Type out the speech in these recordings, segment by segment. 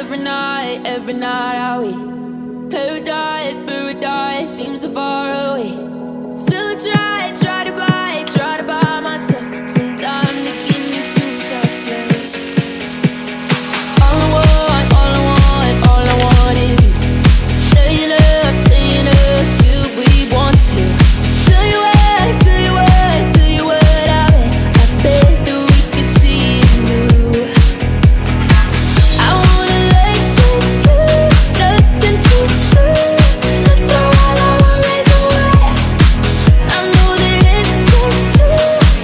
every night are we paradise, paradise seems so far away. Still I try to buy myself some time to get me to that place. All I want is you. Staying up till we want to. Tell you what I bet that we could see it new. I wanna let you do, nothing to do. Let's throw all our worries away. I know that it takes two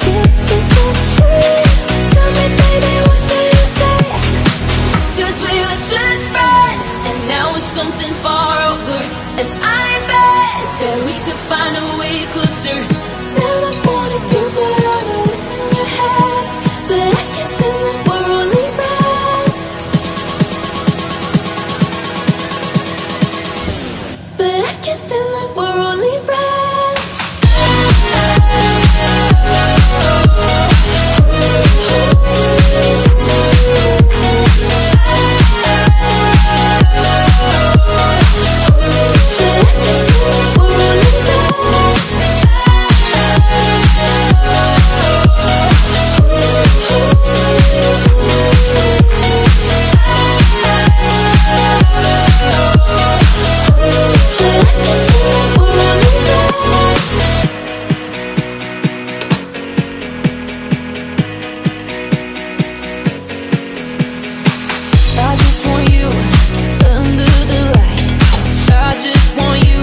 to get the breeze. Tell me, baby, what do you say? 'Cause we were just friends, and now it's something far over. And I bet that we could find a way closer. Never wanted to put all of this in your head, but I can't say that we're only friends. But I can't say that we're only friends. I just want you under the lights. I just want you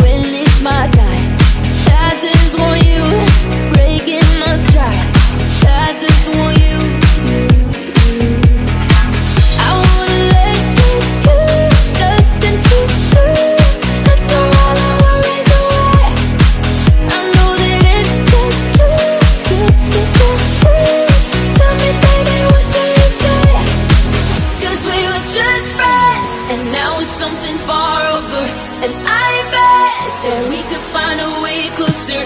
when it's my time. I just want you breaking my stride. I just want you. I wanna let you go, nothing to do. Let's throw all our worries away. I know that it takes two to get the breeze. Tell me, baby, what do you say? 'Cause we were just friends, and now it's something far over. And I bet that we could find a way closer.